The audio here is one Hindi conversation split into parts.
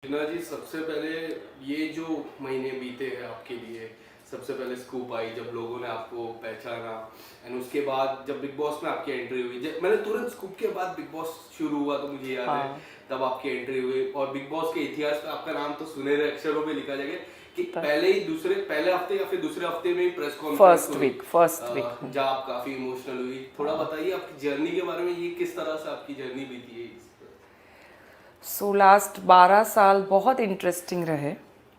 टीना जी, सबसे पहले ये जो महीने बीते हैं आपके लिए, सबसे पहले स्कूप आई जब लोगों ने आपको पहचाना, एंड उसके बाद जब बिग बॉस में आपकी एंट्री हुई, जब मैंने तुरंत स्कूप के बाद बिग बॉस शुरू हुआ तो मुझे याद है हाँ। तब आपकी एंट्री हुई, और बिग बॉस के इतिहास में आपका नाम तो सुनहरे अक्षरों में लिखा जाएगा कि त- पहले हफ्ते या फिर दूसरे हफ्ते में ही प्रेस कॉन्फ्रेंस फर्स्ट हुई, वीक फर्स्ट वीक जहाँ आप काफी इमोशनल हुई। थोड़ा हाँ। बताइए आपकी जर्नी के बारे में, ये किस तरह से आपकी जर्नी बीती है इस पर? सो लास्ट 12 साल बहुत इंटरेस्टिंग रहे।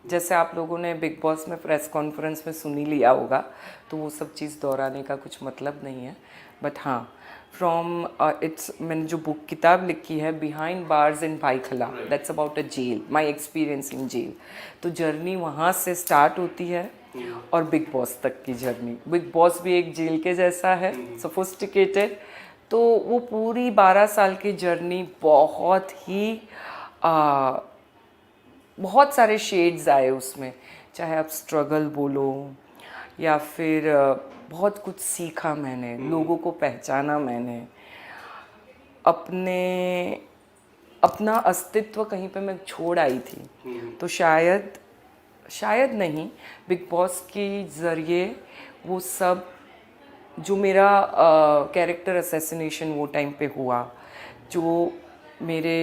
जैसे आप लोगों ने बिग बॉस में प्रेस कॉन्फ्रेंस में सुन ही लिया होगा, तो वो सब चीज़ दोहराने का कुछ मतलब नहीं है। बट हाँ, फ्रॉम इट्स मैंने जो बुक किताब लिखी है behind bars in Byculla, that's about a jail, my experience in jail. तो जर्नी वहाँ से स्टार्ट होती है और बिग बॉस तक की जर्नी। बिग बॉस भी एक जेल के जैसा है, सोफिस्टिकेटेड। तो वो पूरी 12 साल की जर्नी बहुत ही आ, बहुत सारे शेड्स आए उसमें। चाहे आप स्ट्रगल बोलो या फिर बहुत कुछ सीखा मैंने, लोगों को पहचाना मैंने, अपने अपना अस्तित्व कहीं पे मैं छोड़ आई थी। तो शायद शायद नहीं, बिग बॉस के ज़रिए वो सब जो मेरा कैरेक्टर असैसिनेशन वो टाइम पे हुआ, जो मेरे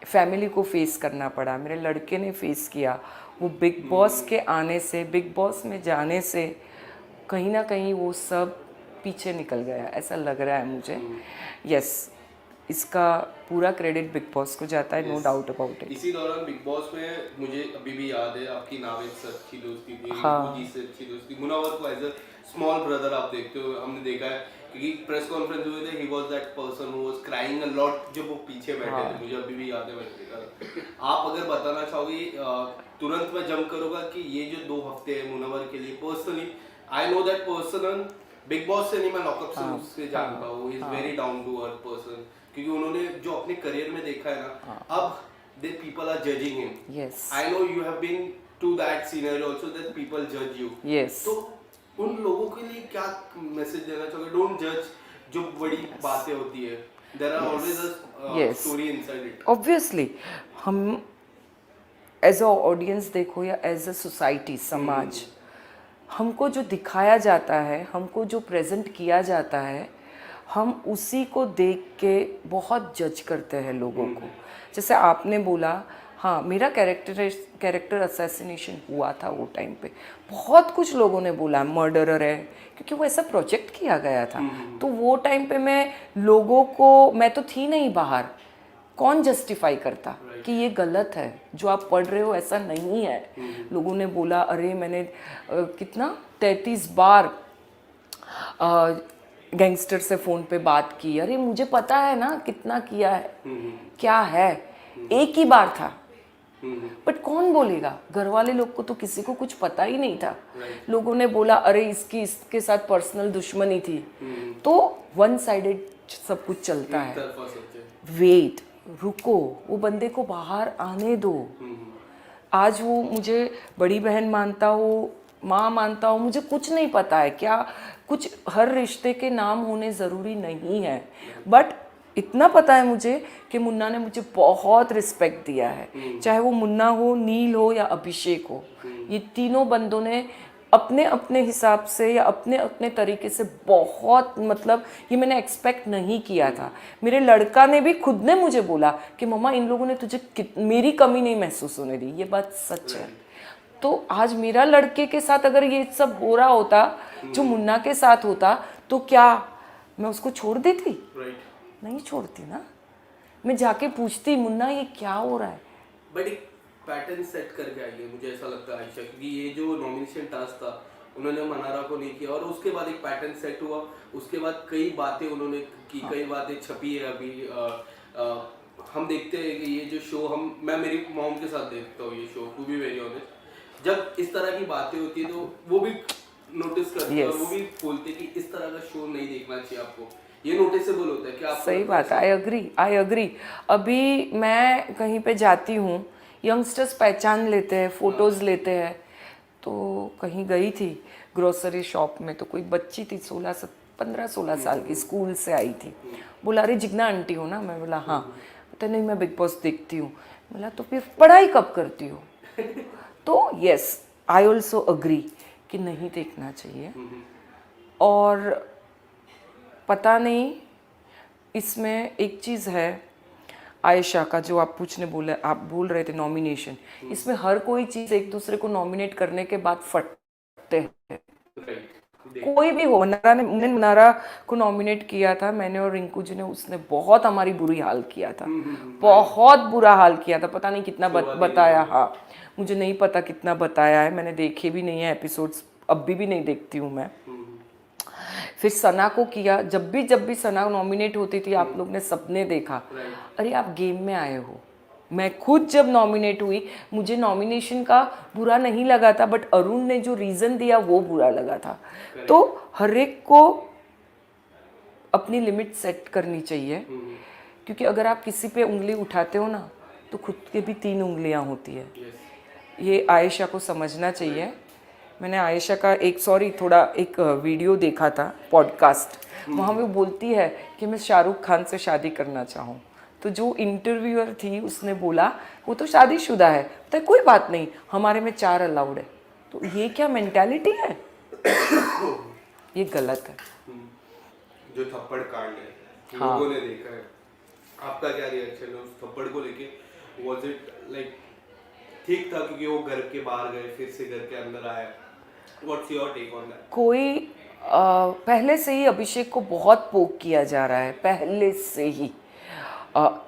फैमिली को फेस करना पड़ा, मेरे लड़के ने फेस किया, वो बिग बॉस के आने से, बिग बॉस में जाने से कहीं ना कहीं वो सब पीछे निकल गया, ऐसा लग रहा है मुझे। यस, इसका पूरा क्रेडिट बिग बॉस को जाता है, no Yes. Doubt about it. इसी दौरान बिग बॉस में मुझे अभी भी याद है आपकी नावेद से अच्छी दोस्ती थी, रिंकू जी हाँ से अच्छी दोस्ती, मुनावर को एज अ स्मॉल ब्रदर आप देखते हो, हमने देखा है क्योंकि प्रेस कॉन्फ्रेंस हुए थे, he was that person who was crying a lot जब वो पीछे बैठे थे, हाँ मुझे अभी भी याद है, मैंने देखा था। आप अगर बताना चाहोगे, तुरंत मैं जंप करूंगा कि ये जो 2 हफ्ते है मुनावर के लिए personally, I know that person big boss से नहीं, मैं लॉकअप से हाँ उससे जानता हाँ हूँ, इज हाँ very down to earth person, क्योंकि उन्होंने जो अपने करियर में देखा है ना, हाँ। अब they people are judging him. Yes I know you have been to that scenario also that people जज यू। यस तो उन लोगों के लिए क्या मैसेज देना चाहोगे? डोंट जज जो बड़ी बातें होती है, there are yes always a yes story inside it. Obviously. हम एज अ ऑडियंस देखो या एज अ सोसाइटी, समाज, हमको जो दिखाया जाता है, हमको जो प्रेजेंट किया जाता है, हम उसी को देख के बहुत जज करते हैं लोगों को। जैसे आपने बोला, हाँ मेरा कैरेक्टर असैसिनेशन हुआ था वो टाइम पे, बहुत कुछ लोगों ने बोला मर्डरर है, क्योंकि वो ऐसा प्रोजेक्ट किया गया था। तो वो टाइम पे मैं लोगों को, मैं तो थी नहीं बाहर, कौन जस्टिफाई करता कि ये गलत है, जो आप पढ़ रहे हो ऐसा नहीं है। लोगों ने बोला, अरे मैंने कितना 33 बार गैंगस्टर से फ़ोन पे बात की, अरे मुझे पता है ना कितना किया है, क्या है, एक ही बार था। बट कौन बोलेगा, घर वाले लोग को तो किसी को कुछ पता ही नहीं था। लोगों ने बोला, अरे इसकी इसके साथ पर्सनल दुश्मनी थी। तो वन साइडेड सब कुछ चलता एक है। तरफा सच वेट, रुको, वो बंदे को बाहर आने दो। आज वो मुझे बड़ी बहन मानता हो, माँ मानता हो, मुझे कुछ नहीं पता है क्या, कुछ हर रिश्ते के नाम होने ज़रूरी नहीं है। बट इतना पता है मुझे कि मुन्ना ने मुझे बहुत रिस्पेक्ट दिया है। चाहे वो मुन्ना हो, नील हो या अभिषेक हो, ये तीनों बंदों ने अपने अपने हिसाब से या अपने अपने तरीके से बहुत, मतलब ये मैंने एक्सपेक्ट नहीं किया था। मेरे लड़का ने भी, खुद ने मुझे बोला कि मम्मा इन लोगों ने तुझे मेरी कमी नहीं महसूस होने दी। ये बात सच है। तो आज मेरा लड़के के साथ अगर ये सब हो रहा होता जो मुन्ना के साथ होता, तो क्या मैं उसको छोड़ देती? राइट। नहीं छोड़ती ना। मैं जाके पूछती, मुन्ना ये क्या हो रहा है। बट एक पैटर्न सेट करके आई है, मुझे ऐसा लगता है आयशा, क्योंकि ये जो नॉमिनेशन टास्क था उन्होंने मनारा को नहीं किया, और उसके बाद एक पैटर्न सेट हुआ, उसके बाद कई बातें उन्होंने की, कई बातें छपी है अभी। हम देखते हैं कि ये जो शो, मैं मेरी मॉम के साथ देखता हूँ ये show, to be very honest, जब इस तरह की बातें होती है तो वो भी नोटिस करते हैं और वो यस, भी बोलते हैं कि इस तरह का शो नहीं देखना चाहिए आपको, ये नोटिसेबल होता है कि आपको सही लगता है बात है। I agree, I agree. अभी मैं कहीं पे जाती हूँ, यंगस्टर्स पहचान लेते हैं, फोटोज़ लेते हैं। तो कहीं गई थी ग्रोसरी शॉप में, तो कोई बच्ची थी 15-16 साल की, स्कूल से आई थी। बोला, अरे जिग्ना आंटी हो ना? मैं बोला हाँ। बोलता है नहीं मैं बिग बॉस देखती हूँ। बोला तो फिर पढ़ाई कब करती हो? तो यस, आई ऑल्सो अग्री कि नहीं देखना चाहिए। और पता नहीं, इसमें एक चीज़ है आयशा का, जो आप आप बोल रहे थे नॉमिनेशन, इसमें हर कोई चीज़ एक दूसरे को नॉमिनेट करने के बाद फटते हैं। कोई भी हो, मनारा को नॉमिनेट किया था मैंने और रिंकू जी ने, उसने बहुत हमारी बुरी हाल किया था, बहुत बुरा हाल किया था। पता नहीं कितना बताया, हाँ मुझे नहीं पता कितना बताया है, मैंने देखे भी नहीं है एपिसोड्स, अभी भी नहीं देखती हूँ मैं। फिर सना को किया, जब भी सना नॉमिनेट होती थी आप लोग ने सबने देखा, अरे आप गेम में आए हो। मैं खुद जब नॉमिनेट हुई मुझे नॉमिनेशन का बुरा नहीं लगा था, बट अरुण ने जो रीज़न दिया वो बुरा लगा था। तो हर एक को अपनी लिमिट सेट करनी चाहिए, क्योंकि अगर आप किसी पे उंगली उठाते हो ना तो खुद के भी 3 उंगलियां होती है। ये आयशा को समझना चाहिए। मैंने आयशा का एक वीडियो देखा था, पॉडकास्ट, वहाँ वो बोलती है कि मैं शाहरुख खान से शादी करना चाहूँ। तो जो इंटरव्यूअर थी उसने बोला वो तो शादीशुदा है, तो कोई बात नहीं, हमारे में 4 अलाउड है। तो ये क्या मेंटालिटी है? ये गलत है। जो थप्पड़ कांड है, हाँ। लोगों ने देखा है, आपका क्या रिएक्शन है उस थप्पड़ को लेके? वाज इट लाइक ठीक था क्योंकि वो घर के बाहर गए फिर से घर के अंदर आए? What's your take on that? पहले से ही अभिषेक को बहुत पोक किया जा रहा है, पहले से ही।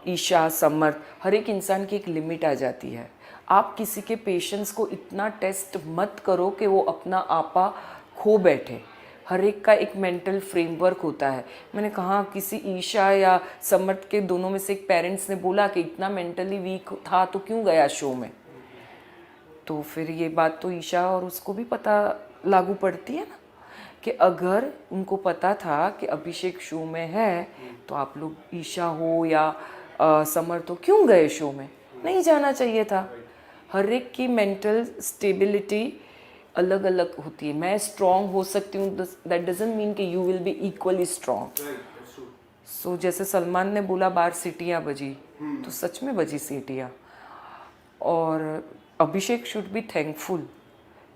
ईशा, समर्थ, हर एक इंसान की एक लिमिट आ जाती है। आप किसी के पेशेंस को इतना टेस्ट मत करो कि वो अपना आपा खो बैठे। हर एक का एक मेंटल फ्रेमवर्क होता है। मैंने कहा किसी ईशा या समर्थ के दोनों में से एक पेरेंट्स ने बोला कि इतना मेंटली वीक था तो क्यों गया शो में। तो फिर ये बात तो ईशा और उसको भी पता लागू पड़ती है ना, कि अगर उनको पता था कि अभिषेक शो में है तो आप लोग ईशा हो या समर्थ हो क्यों गए शो में? नहीं जाना चाहिए था। हर एक की मेंटल स्टेबिलिटी अलग अलग होती है। मैं स्ट्रांग हो सकती हूँ, दैट डजंट मीन कि you will be equally strong. So जैसे सलमान ने बोला बाहर सीटियाँ बजी, तो सच में बजी सीटियाँ। और अभिषेक शुड बी थैंकफुल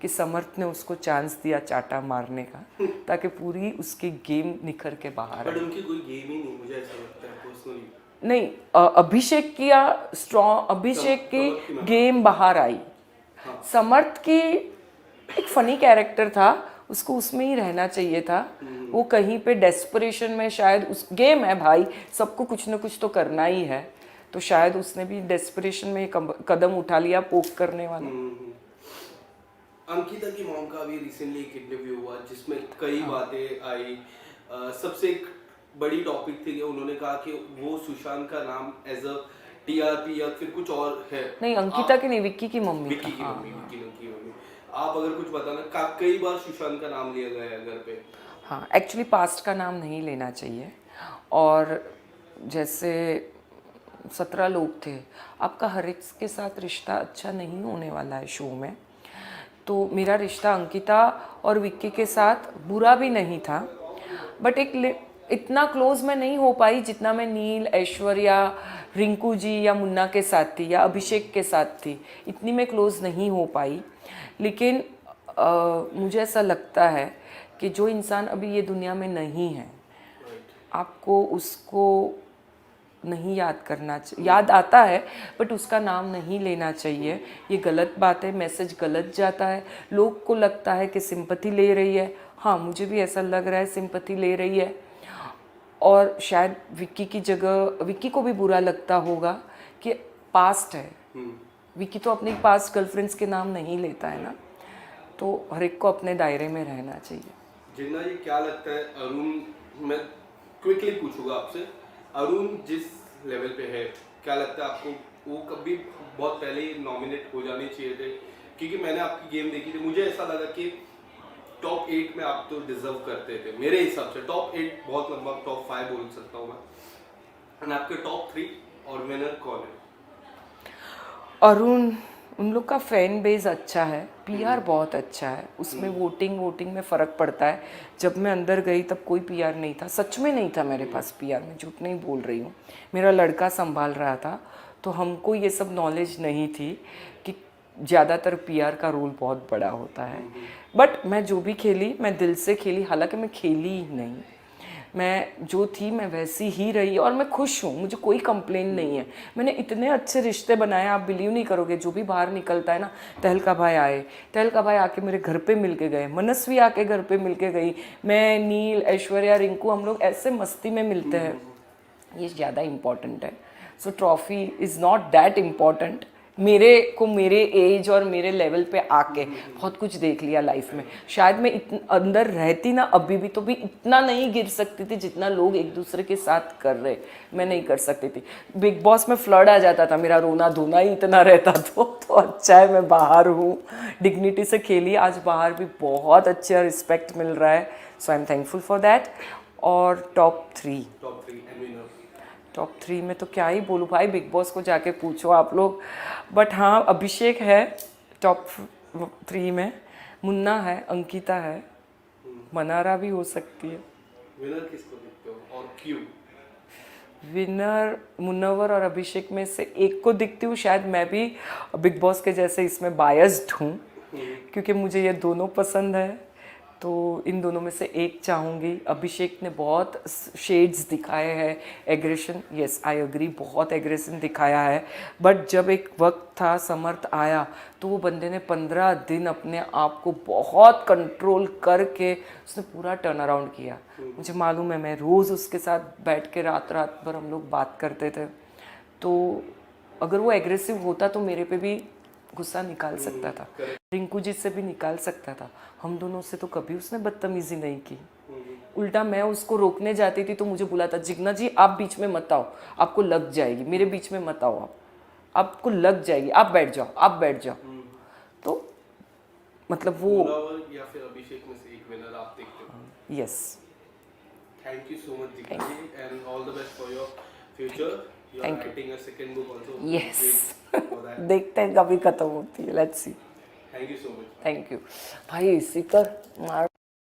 कि समर्थ ने उसको चांस दिया चाटा मारने का, ताकि पूरी उसकी गेम निखर के बाहर बट उनकी कोई गेम ही नहीं, मुझे ऐसा लगता है पर्सनली। नहीं, अभिषेक किया स्ट्रॉन्ग, अभिषेक की गेम बाहर आई। समर्थ की एक फनी कैरेक्टर था, उसको उसमें ही रहना चाहिए था। वो कहीं पे डेस्परेशन में, शायद उस गेम है भाई, सबको कुछ ना कुछ तो करना ही है, तो शायद उसने भी डेस्परेशन में कदम उठा लिया पोक करने वाला। अंकिता की मॉम का अभी रिसेंटली एक इंटरव्यू हुआ जिसमें कई बातें आई। सबसे एक बड़ी टॉपिक थी कि उन्होंने कहा कि वो सुशांत का नाम एज अ टीआरपी या फिर कुछ और है। नहीं, अंकिता की नहीं, विक्की की मम्मी। विक्की की मम्मी, विक्की की मम्मी। आप अगर कुछ बताना, कई बार सुशांत का नाम लिया गया है घर पे। हाँ, एक्चुअली पास्ट का नाम नहीं लेना चाहिए। और जैसे 17 लोग थे, आपका हर एक के साथ रिश्ता अच्छा नहीं होने वाला है शो में। तो मेरा रिश्ता अंकिता और विक्की के साथ बुरा भी नहीं था, बट इतना क्लोज मैं नहीं हो पाई जितना मैं नील, ऐश्वर्या, रिंकू जी या मुन्ना के साथ थी या अभिषेक के साथ थी। इतनी मैं क्लोज नहीं हो पाई। लेकिन मुझे ऐसा लगता है कि जो इंसान अभी ये दुनिया में नहीं है, आपको उसको नहीं याद करना चाहिए। याद आता है बट उसका नाम नहीं लेना चाहिए। ये गलत बात है, मैसेज गलत जाता है। लोग को लगता है कि सिंपैथी ले रही है। हाँ, मुझे भी ऐसा लग रहा है सिंपैथी ले रही है। और शायद विक्की की जगह विक्की को भी बुरा लगता होगा कि पास्ट है। विक्की तो अपनी पास्ट गर्लफ्रेंड्स के नाम नहीं लेता है ना, तो हर एक को अपने दायरे में रहना चाहिए। जिन्ना जी, क्या लगता है अरुण, मैं क्विकली पूछूंगा आपसे, अरुण जिस लेवल पे है, क्या लगता है आपको वो कभी बहुत पहले ही नॉमिनेट हो जाने चाहिए थे? क्योंकि मैंने आपकी गेम देखी थी, मुझे ऐसा लगा कि टॉप 8 में आप तो डिजर्व करते थे मेरे हिसाब से। टॉप 8 बहुत लंबा, टॉप 5 बोल सकता हूँ मैं। एंड आपके टॉप 3 और विनर कौन है? अरुण उन लोग का फैन बेस अच्छा है, पीआर बहुत अच्छा है, उसमें वोटिंग में फ़र्क पड़ता है। जब मैं अंदर गई तब कोई पीआर नहीं था, सच में नहीं था मेरे पास पीआर, मैं झूठ नहीं बोल रही हूँ। मेरा लड़का संभाल रहा था, तो हमको ये सब नॉलेज नहीं थी कि ज़्यादातर पीआर का रोल बहुत बड़ा होता है। बट मैं जो भी खेली मैं दिल से खेली, हालांकि मैं खेली ही नहीं, मैं जो थी मैं वैसी ही रही और मैं खुश हूँ, मुझे कोई कंप्लेन नहीं है। मैंने इतने अच्छे रिश्ते बनाए, आप बिलीव नहीं करोगे, जो भी बाहर निकलता है ना, तहलका भाई आए, तहलका भाई आके मेरे घर पे मिल के गए, मनस्वी आके घर पे मिल के गई, मैं, नील, ऐश्वर्या, रिंकू, हम लोग ऐसे मस्ती में मिलते हैं, ये ज़्यादा इम्पॉर्टेंट है। So trophy is not that important. मेरे को मेरे एज और मेरे लेवल पे आके बहुत कुछ देख लिया लाइफ में। शायद मैं अंदर रहती ना अभी भी, तो भी इतना नहीं गिर सकती थी जितना लोग एक दूसरे के साथ कर रहे, मैं नहीं कर सकती थी। बिग बॉस में फ्लड आ जाता था, मेरा रोना धोना ही इतना रहता तो अच्छा है मैं बाहर हूँ, डिग्निटी से खेली, आज बाहर भी बहुत अच्छा रिस्पेक्ट मिल रहा है। So I am thankful for that. और टॉप 3 एंड विनर। टॉप 3 में तो क्या ही बोलूँ भाई, बिग बॉस को जाके पूछो आप लोग। बट हाँ, अभिषेक है टॉप 3 में, मुन्ना है, अंकिता है, मनारा भी हो सकती है। विनर किसको देखते हो और क्यों? विनर मुन्नवर और अभिषेक में से एक को दिखती हूँ, शायद मैं भी बिग बॉस के जैसे इसमें बायस्ड हूँ, क्योंकि मुझे ये दोनों पसंद है, तो इन दोनों में से एक चाहूँगी। अभिषेक ने बहुत शेड्स दिखाए हैं, एग्रेशन, यस आई एग्री, बहुत एग्रेशन दिखाया है। बट जब एक वक्त था, समर्थ आया, तो वो बंदे ने 15 दिन अपने आप को बहुत कंट्रोल करके उसने पूरा टर्न अराउंड किया। मुझे मालूम है, मैं रोज़ उसके साथ बैठ के रात रात भर हम लोग बात करते थे, तो अगर वो एग्रेसिव होता तो मेरे पे भी गुस्सा निकाल सकता था, रिंकू जी से भी निकाल सकता था, हम दोनों से तो कभी उसने बदतमीजी नहीं की। उल्टा मैं उसको रोकने जाती थी तो मुझे बुलाता, जिग्ना जी आप बीच में मत आओ, आपको लग जाएगी, मेरे बीच में मत आओ, आपको लग जाएगी, आप बैठ जाओ, आप बैठ जाओ। तो मतलब वो मुनावर या फिर अभिषेक में से एक विनर आप देखते हो? Yes. Thank you so much, Dikha ji, and all the best for your future. You are Thank you. writing a second book also. Yes. Great for that. देखते हैं कभी खत्म होती है, let's see. Thank you so much. Thank you भाई, इसी कर मार